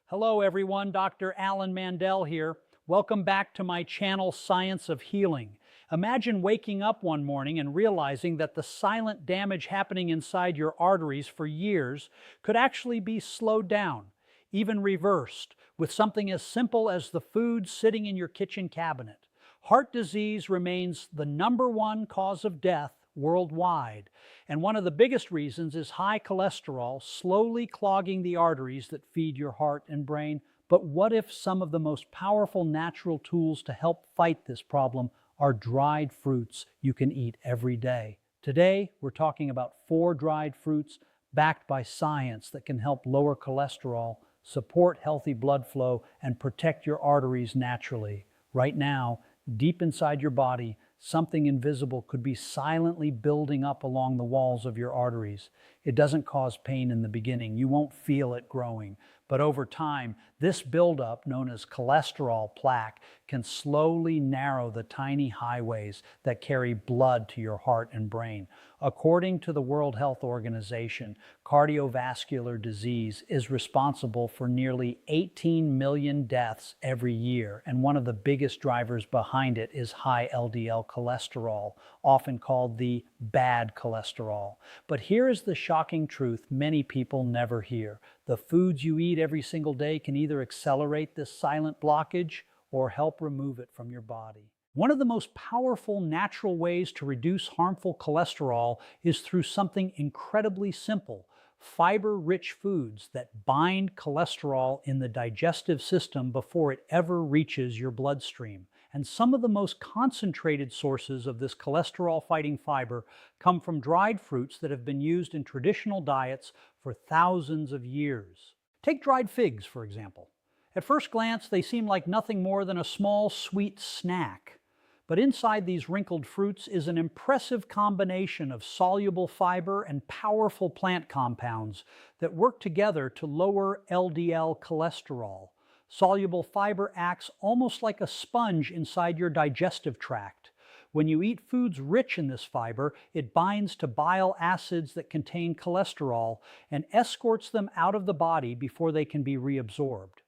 Hello everyone, Dr. Alan Mandell here. Welcome back to my channel, Science of Healing. Imagine waking up one morning and realizing that the silent damage happening inside your arteries for years could actually be slowed down, even reversed, with something as simple as the food sitting in your kitchen cabinet. Heart disease remains the #1 cause of death worldwide, and one of the biggest reasons is high cholesterol slowly clogging the arteries that feed your heart and brain. But what if some of the most powerful natural tools to help fight this problem are dried fruits you can eat every day? Today, we're talking about 4 dried fruits backed by science that can help lower cholesterol, support healthy blood flow, and protect your arteries naturally. Right now, deep inside your body, something invisible could be silently building up along the walls of your arteries. It doesn't cause pain in the beginning. You won't feel it growing. But over time, this buildup, known as cholesterol plaque, can slowly narrow the tiny highways that carry blood to your heart and brain. According to the World Health Organization, cardiovascular disease is responsible for nearly 18 million deaths every year, and one of the biggest drivers behind it is high LDL cholesterol, often called the bad cholesterol. But here is the shocking truth many people never hear. The foods you eat every single day can either accelerate this silent blockage or help remove it from your body. One of the most powerful natural ways to reduce harmful cholesterol is through something incredibly simple: fiber-rich foods that bind cholesterol in the digestive system before it ever reaches your bloodstream. And some of the most concentrated sources of this cholesterol-fighting fiber come from dried fruits that have been used in traditional diets for thousands of years. Take dried figs, for example. At first glance, they seem like nothing more than a small, sweet snack. But inside these wrinkled fruits is an impressive combination of soluble fiber and powerful plant compounds that work together to lower LDL cholesterol. Soluble fiber acts almost like a sponge inside your digestive tract. When you eat foods rich in this fiber, it binds to bile acids that contain cholesterol and escorts them out of the body before they can be reabsorbed.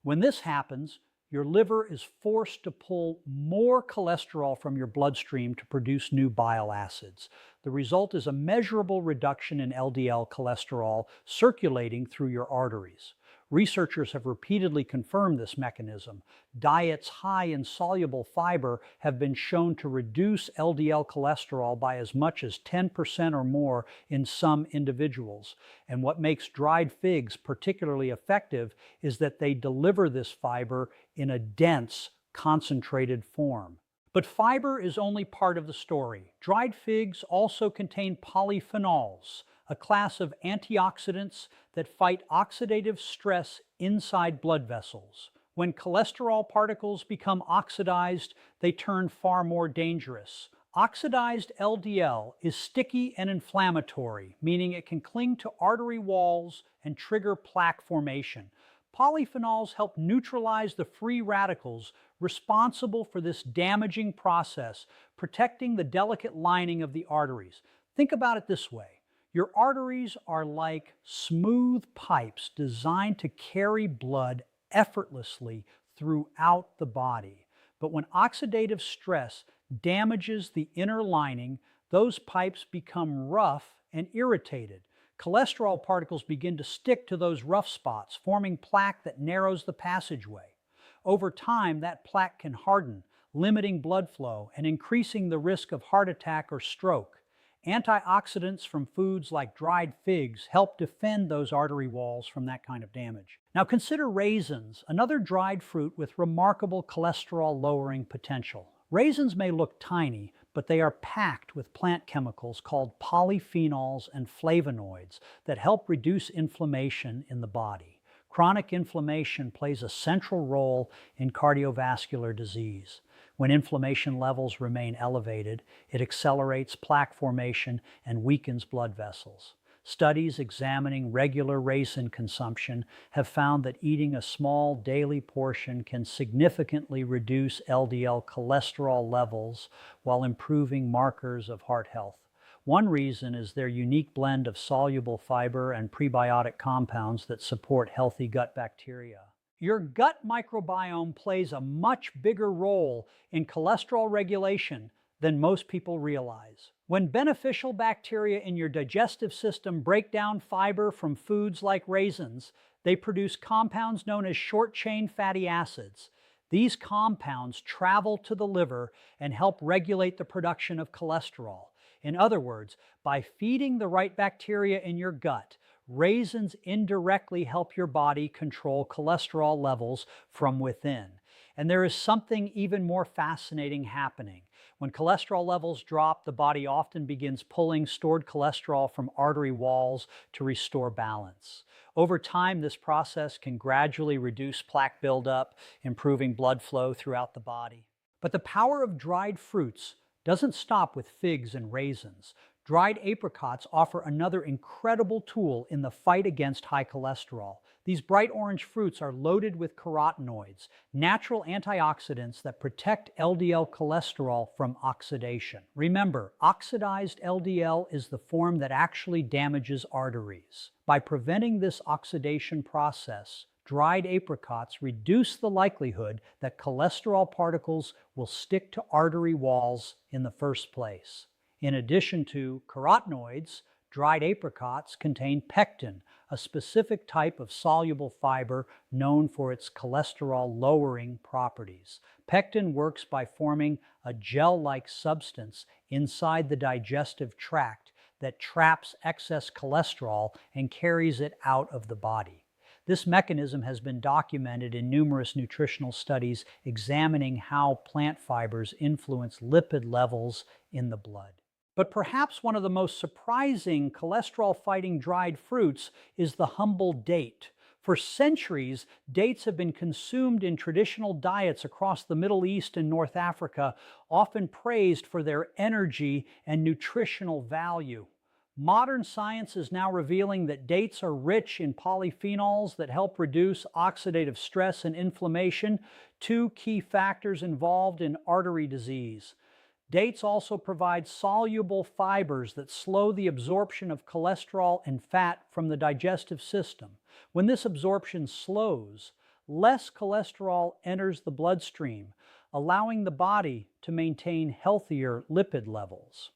When this happens, your liver is forced to pull more cholesterol from your bloodstream to produce new bile acids. The result is a measurable reduction in LDL cholesterol circulating through your arteries. Researchers have repeatedly confirmed this mechanism. Diets high in soluble fiber have been shown to reduce LDL cholesterol by as much as 10% or more in some individuals. And what makes dried figs particularly effective is that they deliver this fiber in a dense, concentrated form. But fiber is only part of the story. Dried figs also contain polyphenols, a class of antioxidants that fight oxidative stress inside blood vessels. When cholesterol particles become oxidized, they turn far more dangerous. Oxidized LDL is sticky and inflammatory, meaning it can cling to artery walls and trigger plaque formation. Polyphenols help neutralize the free radicals responsible for this damaging process, protecting the delicate lining of the arteries. Think about it this way. Your arteries are like smooth pipes designed to carry blood effortlessly throughout the body. But when oxidative stress damages the inner lining, those pipes become rough and irritated. Cholesterol particles begin to stick to those rough spots, forming plaque that narrows the passageway. Over time, that plaque can harden, limiting blood flow and increasing the risk of heart attack or stroke. Antioxidants from foods like dried figs help defend those artery walls from that kind of damage. Now consider raisins, another dried fruit with remarkable cholesterol-lowering potential. Raisins may look tiny, but they are packed with plant chemicals called polyphenols and flavonoids that help reduce inflammation in the body. Chronic inflammation plays a central role in cardiovascular disease. When inflammation levels remain elevated, it accelerates plaque formation and weakens blood vessels. Studies examining regular raisin consumption have found that eating a small daily portion can significantly reduce LDL cholesterol levels while improving markers of heart health. One reason is their unique blend of soluble fiber and prebiotic compounds that support healthy gut bacteria. Your gut microbiome plays a much bigger role in cholesterol regulation than most people realize. When beneficial bacteria in your digestive system break down fiber from foods like raisins, they produce compounds known as short-chain fatty acids. These compounds travel to the liver and help regulate the production of cholesterol. In other words, by feeding the right bacteria in your gut, raisins indirectly help your body control cholesterol levels from within. And there is something even more fascinating happening. When cholesterol levels drop, the body often begins pulling stored cholesterol from artery walls to restore balance. Over time, this process can gradually reduce plaque buildup, improving blood flow throughout the body. But the power of dried fruits doesn't stop with figs and raisins. Dried apricots offer another incredible tool in the fight against high cholesterol. These bright orange fruits are loaded with carotenoids, natural antioxidants that protect LDL cholesterol from oxidation. Remember, oxidized LDL is the form that actually damages arteries. By preventing this oxidation process, dried apricots reduce the likelihood that cholesterol particles will stick to artery walls in the first place. In addition to carotenoids, dried apricots contain pectin, a specific type of soluble fiber known for its cholesterol-lowering properties. Pectin works by forming a gel-like substance inside the digestive tract that traps excess cholesterol and carries it out of the body. This mechanism has been documented in numerous nutritional studies examining how plant fibers influence lipid levels in the blood. But perhaps one of the most surprising cholesterol-fighting dried fruits is the humble date. For centuries, dates have been consumed in traditional diets across the Middle East and North Africa, often praised for their energy and nutritional value. Modern science is now revealing that dates are rich in polyphenols that help reduce oxidative stress and inflammation, two key factors involved in artery disease. Dates also provide soluble fibers that slow the absorption of cholesterol and fat from the digestive system. When this absorption slows, less cholesterol enters the bloodstream, allowing the body to maintain healthier lipid levels.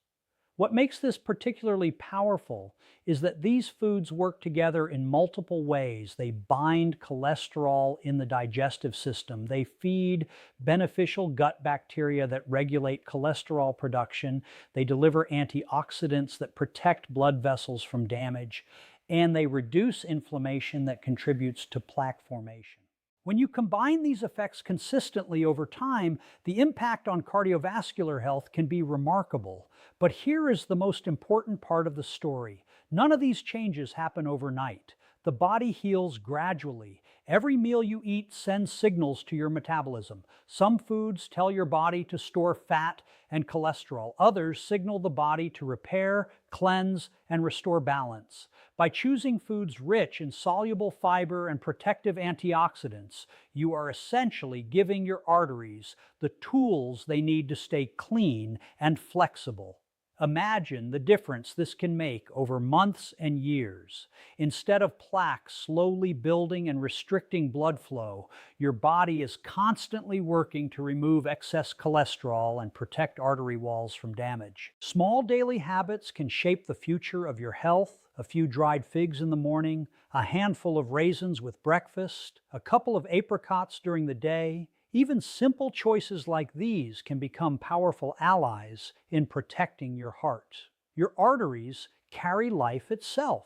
What makes this particularly powerful is that these foods work together in multiple ways. They bind cholesterol in the digestive system. They feed beneficial gut bacteria that regulate cholesterol production. They deliver antioxidants that protect blood vessels from damage. And they reduce inflammation that contributes to plaque formation. When you combine these effects consistently over time, the impact on cardiovascular health can be remarkable. But here is the most important part of the story. None of these changes happen overnight. The body heals gradually. Every meal you eat sends signals to your metabolism. Some foods tell your body to store fat and cholesterol. Others signal the body to repair, cleanse, and restore balance. By choosing foods rich in soluble fiber and protective antioxidants, you are essentially giving your arteries the tools they need to stay clean and flexible. Imagine the difference this can make over months and years. Instead of plaque slowly building and restricting blood flow, your body is constantly working to remove excess cholesterol and protect artery walls from damage. Small daily habits can shape the future of your health. A few dried figs in the morning, a handful of raisins with breakfast, a couple of apricots during the day. Even simple choices like these can become powerful allies in protecting your heart. Your arteries carry life itself,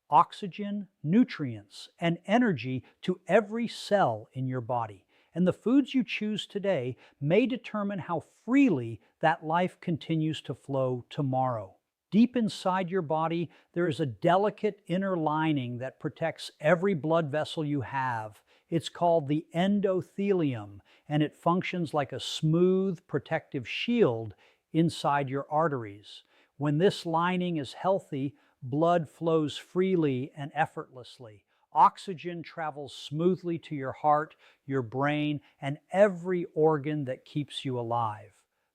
oxygen, nutrients, and energy to every cell in your body. And the foods you choose today may determine how freely that life continues to flow tomorrow. Deep inside your body, there is a delicate inner lining that protects every blood vessel you have. It's called the endothelium, and it functions like a smooth, protective shield inside your arteries. When this lining is healthy, blood flows freely and effortlessly. Oxygen travels smoothly to your heart, your brain, and every organ that keeps you alive.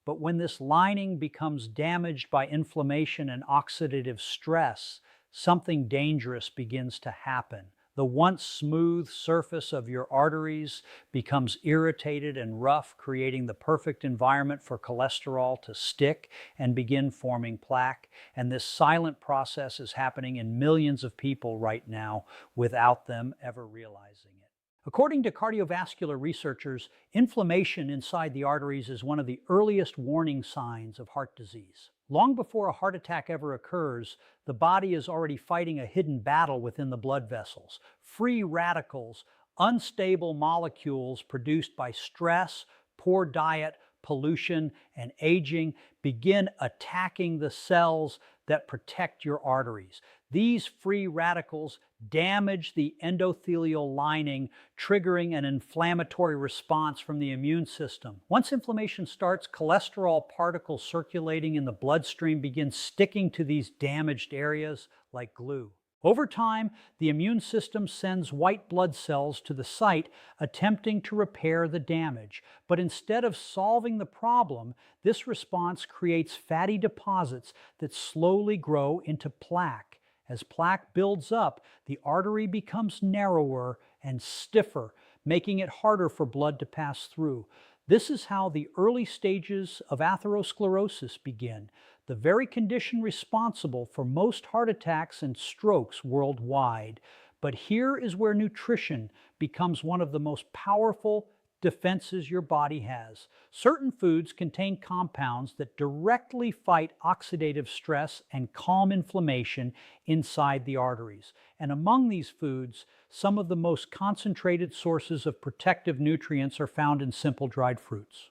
But when this lining becomes damaged by inflammation and oxidative stress, something dangerous begins to happen. The once smooth surface of your arteries becomes irritated and rough, creating the perfect environment for cholesterol to stick and begin forming plaque. And this silent process is happening in millions of people right now without them ever realizing it. According to cardiovascular researchers, inflammation inside the arteries is one of the earliest warning signs of heart disease. Long before a heart attack ever occurs, the body is already fighting a hidden battle within the blood vessels. Free radicals, unstable molecules produced by stress, poor diet, pollution, and aging begin attacking the cells that protect your arteries. These free radicals damage the endothelial lining, triggering an inflammatory response from the immune system. Once inflammation starts, cholesterol particles circulating in the bloodstream begin sticking to these damaged areas like glue. Over time, the immune system sends white blood cells to the site, attempting to repair the damage. But instead of solving the problem, this response creates fatty deposits that slowly grow into plaque. As plaque builds up, the artery becomes narrower and stiffer, making it harder for blood to pass through. This is how the early stages of atherosclerosis begin, the very condition responsible for most heart attacks and strokes worldwide. But here is where nutrition becomes one of the most powerful defenses your body has. Certain foods contain compounds that directly fight oxidative stress and calm inflammation inside the arteries. And among these foods, some of the most concentrated sources of protective nutrients are found in simple dried fruits.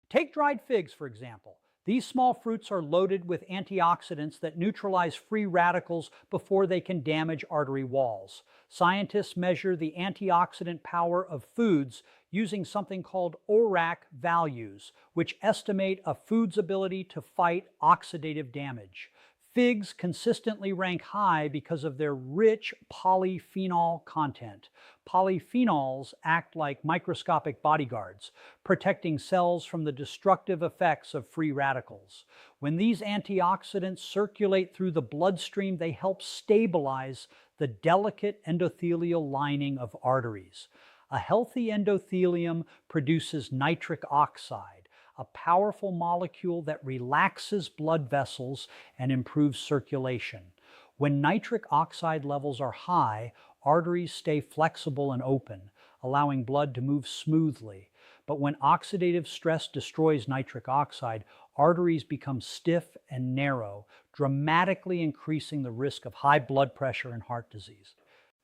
Take dried figs, for example. These small fruits are loaded with antioxidants that neutralize free radicals before they can damage artery walls. Scientists measure the antioxidant power of foods using something called ORAC values, which estimate a food's ability to fight oxidative damage. Figs consistently rank high because of their rich polyphenol content. Polyphenols act like microscopic bodyguards, protecting cells from the destructive effects of free radicals. When these antioxidants circulate through the bloodstream, they help stabilize the delicate endothelial lining of arteries. A healthy endothelium produces nitric oxide, a powerful molecule that relaxes blood vessels and improves circulation. When nitric oxide levels are high, arteries stay flexible and open, allowing blood to move smoothly. But when oxidative stress destroys nitric oxide, arteries become stiff and narrow, dramatically increasing the risk of high blood pressure and heart disease.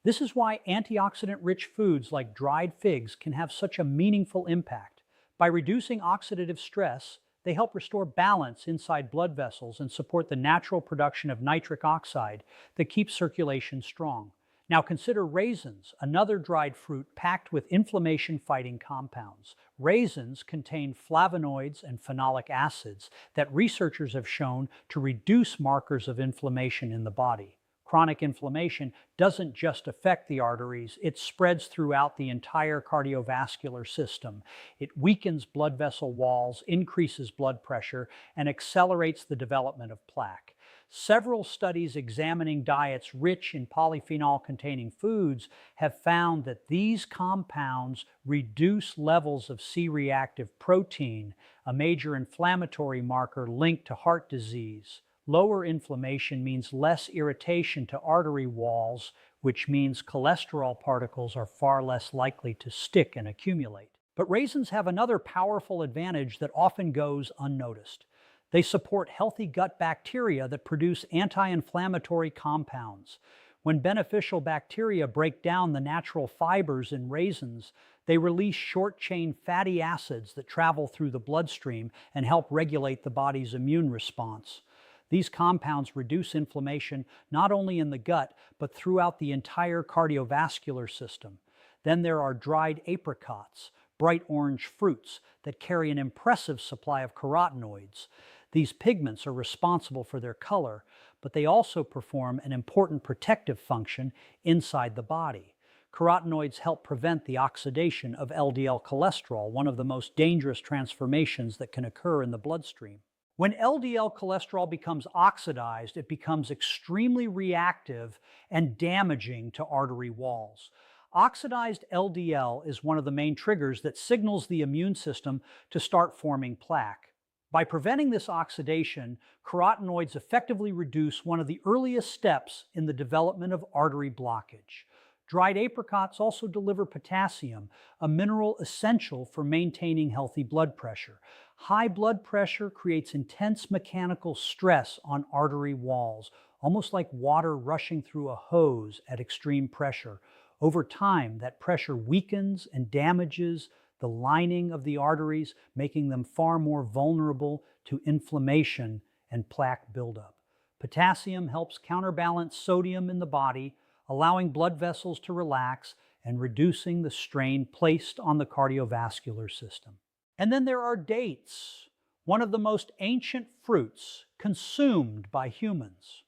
This is why antioxidant-rich foods like dried figs can have such a meaningful impact. By reducing oxidative stress, they help restore balance inside blood vessels and support the natural production of nitric oxide that keeps circulation strong. Now consider raisins, another dried fruit packed with inflammation-fighting compounds. Raisins contain flavonoids and phenolic acids that researchers have shown to reduce markers of inflammation in the body. Chronic inflammation doesn't just affect the arteries, it spreads throughout the entire cardiovascular system. It weakens blood vessel walls, increases blood pressure, and accelerates the development of plaque. Several studies examining diets rich in polyphenol-containing foods have found that these compounds reduce levels of C-reactive protein, a major inflammatory marker linked to heart disease. Lower inflammation means less irritation to artery walls, which means cholesterol particles are far less likely to stick and accumulate. But raisins have another powerful advantage that often goes unnoticed. They support healthy gut bacteria that produce anti-inflammatory compounds. When beneficial bacteria break down the natural fibers in raisins, they release short-chain fatty acids that travel through the bloodstream and help regulate the body's immune response. These compounds reduce inflammation not only in the gut, but throughout the entire cardiovascular system. Then there are dried apricots, bright orange fruits that carry an impressive supply of carotenoids. These pigments are responsible for their color, but they also perform an important protective function inside the body. Carotenoids help prevent the oxidation of LDL cholesterol, one of the most dangerous transformations that can occur in the bloodstream. When LDL cholesterol becomes oxidized, it becomes extremely reactive and damaging to artery walls. Oxidized LDL is one of the main triggers that signals the immune system to start forming plaque. By preventing this oxidation, carotenoids effectively reduce one of the earliest steps in the development of artery blockage. Dried apricots also deliver potassium, a mineral essential for maintaining healthy blood pressure. High blood pressure creates intense mechanical stress on artery walls, almost like water rushing through a hose at extreme pressure. Over time, that pressure weakens and damages the lining of the arteries, making them far more vulnerable to inflammation and plaque buildup. Potassium helps counterbalance sodium in the body, allowing blood vessels to relax and reducing the strain placed on the cardiovascular system. And then there are dates, one of the most ancient fruits consumed by humans.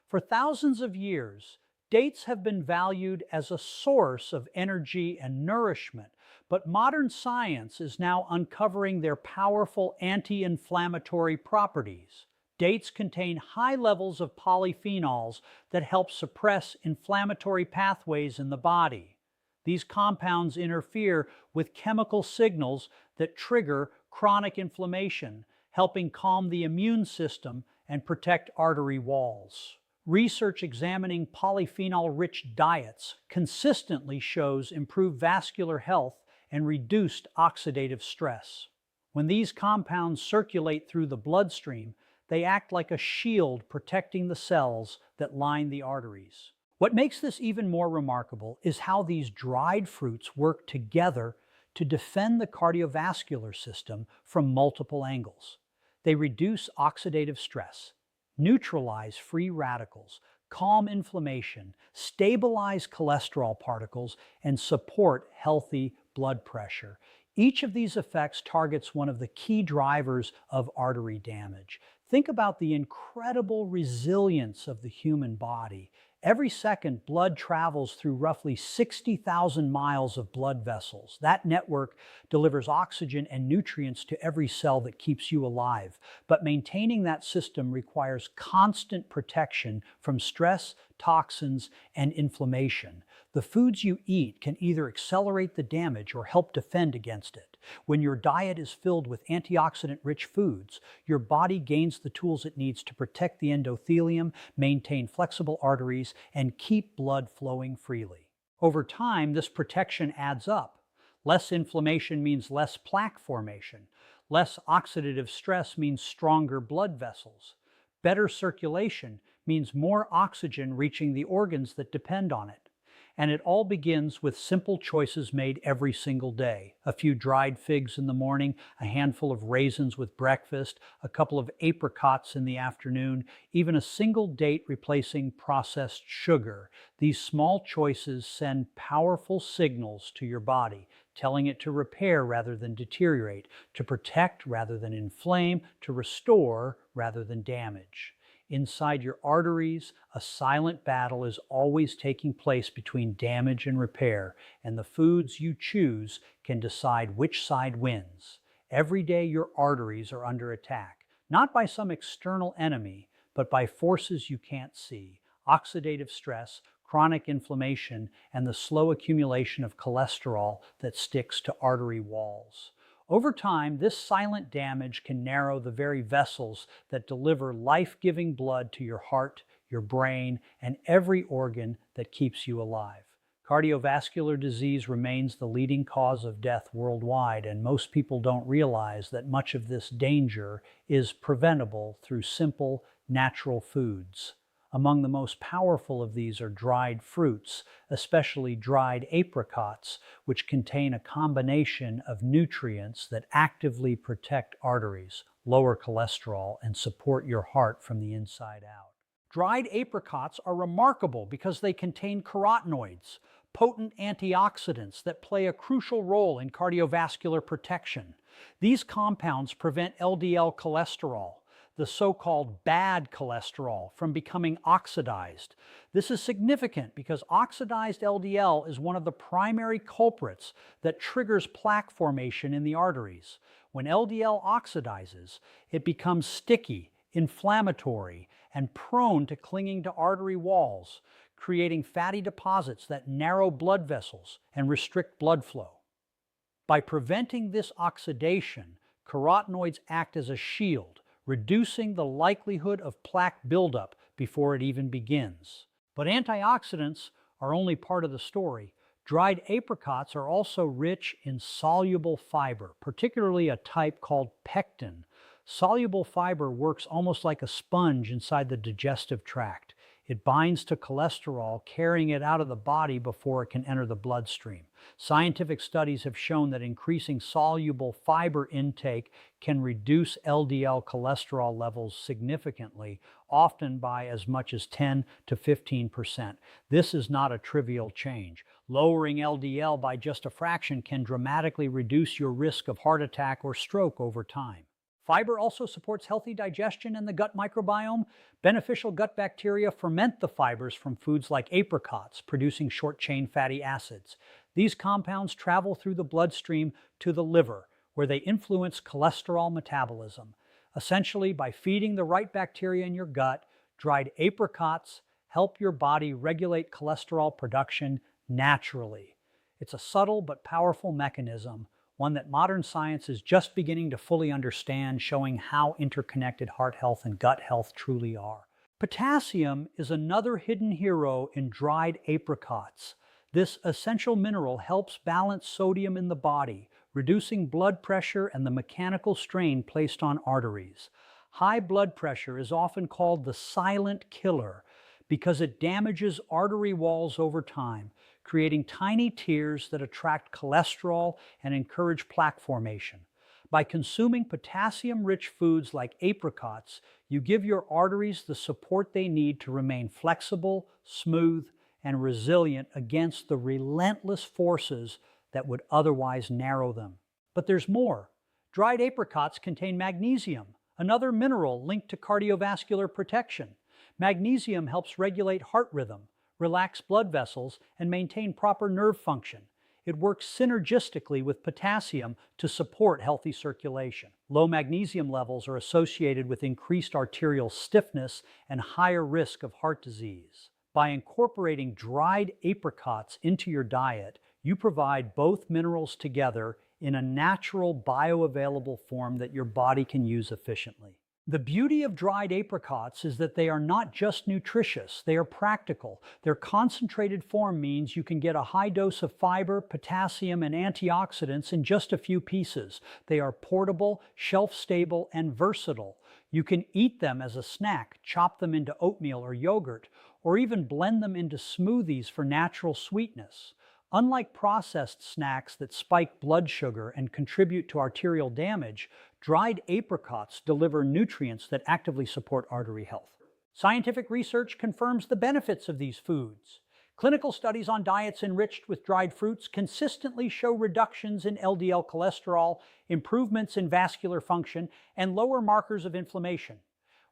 For thousands of years, dates have been valued as a source of energy and nourishment, but modern science is now uncovering their powerful anti-inflammatory properties. Dates contain high levels of polyphenols that help suppress inflammatory pathways in the body. These compounds interfere with chemical signals that trigger chronic inflammation, helping calm the immune system and protect artery walls. Research examining polyphenol-rich diets consistently shows improved vascular health and reduced oxidative stress. When these compounds circulate through the bloodstream, they act like a shield protecting the cells that line the arteries. What makes this even more remarkable is how these dried fruits work together to defend the cardiovascular system from multiple angles. They reduce oxidative stress, neutralize free radicals, calm inflammation, stabilize cholesterol particles, and support healthy blood pressure. Each of these effects targets one of the key drivers of artery damage. Think about the incredible resilience of the human body. Every second, blood travels through roughly 60,000 miles of blood vessels. That network delivers oxygen and nutrients to every cell that keeps you alive. But maintaining that system requires constant protection from stress, toxins, and inflammation. The foods you eat can either accelerate the damage or help defend against it. When your diet is filled with antioxidant-rich foods, your body gains the tools it needs to protect the endothelium, maintain flexible arteries, and keep blood flowing freely. Over time, this protection adds up. Less inflammation means less plaque formation. Less oxidative stress means stronger blood vessels. Better circulation means more oxygen reaching the organs that depend on it. And it all begins with simple choices made every single day. A few dried figs in the morning, a handful of raisins with breakfast, a couple of apricots in the afternoon, even a single date replacing processed sugar. These small choices send powerful signals to your body, telling it to repair rather than deteriorate, to protect rather than inflame, to restore rather than damage. Inside your arteries, a silent battle is always taking place between damage and repair, and the foods you choose can decide which side wins. Every day your arteries are under attack, not by some external enemy, but by forces you can't see: oxidative stress, chronic inflammation, and the slow accumulation of cholesterol that sticks to artery walls. Over time, this silent damage can narrow the very vessels that deliver life-giving blood to your heart, your brain, and every organ that keeps you alive. Cardiovascular disease remains the leading cause of death worldwide, and most people don't realize that much of this danger is preventable through simple, natural foods. Among the most powerful of these are dried fruits, especially dried apricots, which contain a combination of nutrients that actively protect arteries, lower cholesterol, and support your heart from the inside out. Dried apricots are remarkable because they contain carotenoids, potent antioxidants that play a crucial role in cardiovascular protection. These compounds prevent LDL cholesterol, the so-called bad cholesterol from becoming oxidized. This is significant because oxidized LDL is one of the primary culprits that triggers plaque formation in the arteries. When LDL oxidizes, it becomes sticky, inflammatory, and prone to clinging to artery walls, creating fatty deposits that narrow blood vessels and restrict blood flow. By preventing this oxidation, carotenoids act as a shield, reducing the likelihood of plaque buildup before it even begins. But antioxidants are only part of the story. Dried apricots are also rich in soluble fiber, particularly a type called pectin. Soluble fiber works almost like a sponge inside the digestive tract. It binds to cholesterol, carrying it out of the body before it can enter the bloodstream. Scientific studies have shown that increasing soluble fiber intake can reduce LDL cholesterol levels significantly, often by as much as 10 to 15%. This is not a trivial change. Lowering LDL by just a fraction can dramatically reduce your risk of heart attack or stroke over time. Fiber also supports healthy digestion and the gut microbiome. Beneficial gut bacteria ferment the fibers from foods like apricots, producing short-chain fatty acids. These compounds travel through the bloodstream to the liver, where they influence cholesterol metabolism. Essentially, by feeding the right bacteria in your gut, dried apricots help your body regulate cholesterol production naturally. It's a subtle but powerful mechanism, one that modern science is just beginning to fully understand, showing how interconnected heart health and gut health truly are. Potassium is another hidden hero in dried apricots. This essential mineral helps balance sodium in the body, reducing blood pressure and the mechanical strain placed on arteries. High blood pressure is often called the silent killer because it damages artery walls over time, creating tiny tears that attract cholesterol and encourage plaque formation. By consuming potassium-rich foods like apricots, you give your arteries the support they need to remain flexible, smooth, and resilient against the relentless forces that would otherwise narrow them. But there's more. Dried apricots contain magnesium, another mineral linked to cardiovascular protection. Magnesium helps regulate heart rhythm, relax blood vessels, and maintain proper nerve function. It works synergistically with potassium to support healthy circulation. Low magnesium levels are associated with increased arterial stiffness and higher risk of heart disease. By incorporating dried apricots into your diet, you provide both minerals together in a natural, bioavailable form that your body can use efficiently. The beauty of dried apricots is that they are not just nutritious, they are practical. Their concentrated form means you can get a high dose of fiber, potassium, and antioxidants in just a few pieces. They are portable, shelf-stable, and versatile. You can eat them as a snack, chop them into oatmeal or yogurt, or even blend them into smoothies for natural sweetness. Unlike processed snacks that spike blood sugar and contribute to arterial damage, dried apricots deliver nutrients that actively support artery health. Scientific research confirms the benefits of these foods. Clinical studies on diets enriched with dried fruits consistently show reductions in LDL cholesterol, improvements in vascular function, and lower markers of inflammation.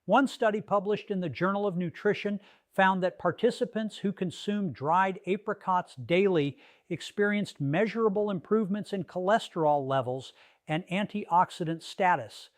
One study published in the Journal of Nutrition found that participants who consumed dried apricots daily experienced measurable improvements in cholesterol levels and antioxidant status.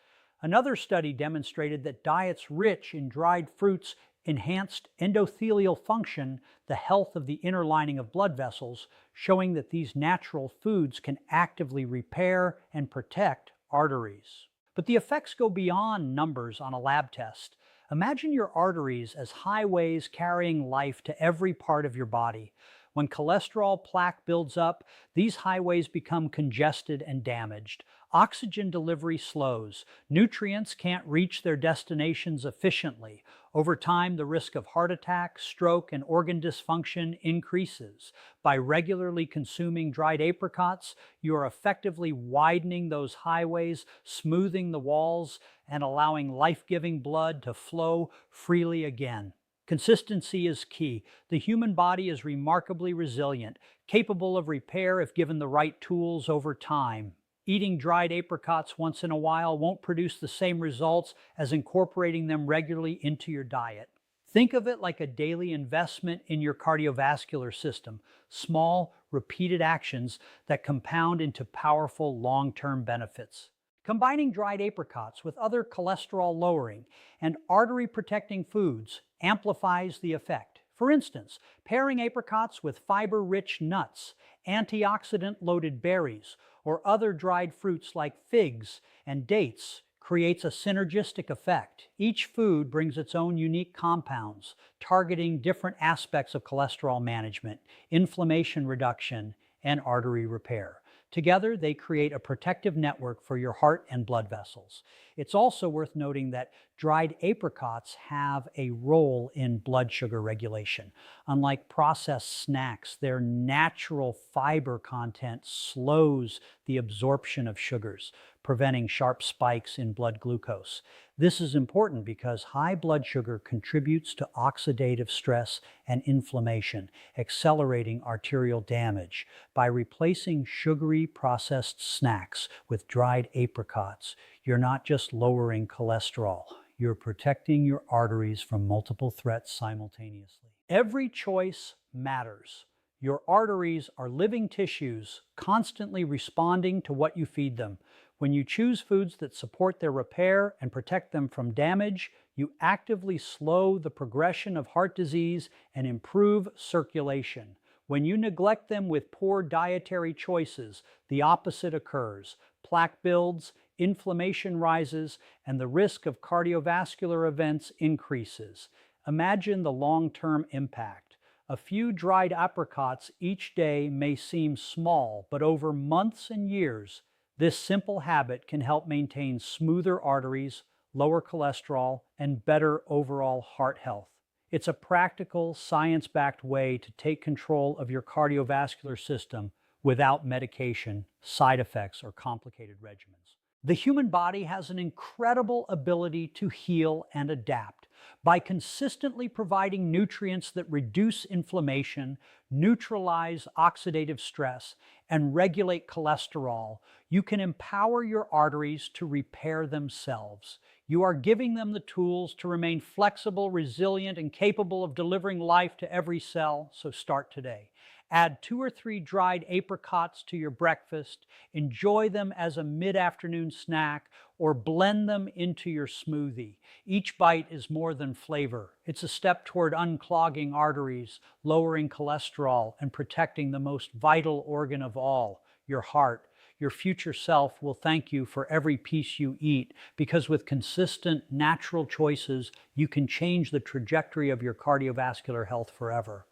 Another study demonstrated that diets rich in dried fruits enhanced endothelial function, the health of the inner lining of blood vessels, showing that these natural foods can actively repair and protect arteries. But the effects go beyond numbers on a lab test. Imagine your arteries as highways carrying life to every part of your body. When cholesterol plaque builds up, these highways become congested and damaged. Oxygen delivery slows. Nutrients can't reach their destinations efficiently. Over time, the risk of heart attack, stroke, and organ dysfunction increases. By regularly consuming dried apricots, you are effectively widening those highways, smoothing the walls, and allowing life-giving blood to flow freely again. Consistency is key. The human body is remarkably resilient, capable of repair if given the right tools over time. Eating dried apricots once in a while won't produce the same results as incorporating them regularly into your diet. Think of it like a daily investment in your cardiovascular system, small, repeated actions that compound into powerful long-term benefits. Combining dried apricots with other cholesterol-lowering and artery-protecting foods amplifies the effect. For instance, pairing apricots with fiber-rich nuts, antioxidant-loaded berries, or other dried fruits like figs and dates creates a synergistic effect. Each food brings its own unique compounds, targeting different aspects of cholesterol management, inflammation reduction, and artery repair. Together, they create a protective network for your heart and blood vessels. It's also worth noting that dried apricots have a role in blood sugar regulation. Unlike processed snacks, their natural fiber content slows the absorption of sugars, preventing sharp spikes in blood glucose. This is important because high blood sugar contributes to oxidative stress and inflammation, accelerating arterial damage. By replacing sugary processed snacks with dried apricots, you're not just lowering cholesterol, you're protecting your arteries from multiple threats simultaneously. Every choice matters. Your arteries are living tissues constantly responding to what you feed them. When you choose foods that support their repair and protect them from damage, you actively slow the progression of heart disease and improve circulation. When you neglect them with poor dietary choices, the opposite occurs. Plaque builds, inflammation rises, and the risk of cardiovascular events increases. Imagine the long-term impact. A few dried apricots each day may seem small, but over months and years, this simple habit can help maintain smoother arteries, lower cholesterol, and better overall heart health. It's a practical, science-backed way to take control of your cardiovascular system without medication, side effects, or complicated regimens. The human body has an incredible ability to heal and adapt. By consistently providing nutrients that reduce inflammation, neutralize oxidative stress, and regulate cholesterol, you can empower your arteries to repair themselves. You are giving them the tools to remain flexible, resilient, and capable of delivering life to every cell, so start today. Add 2 or 3 dried apricots to your breakfast, enjoy them as a mid-afternoon snack, or blend them into your smoothie. Each bite is more than flavor. It's a step toward unclogging arteries, lowering cholesterol, and protecting the most vital organ of all, your heart. Your future self will thank you for every piece you eat, because with consistent, natural choices, you can change the trajectory of your cardiovascular health forever.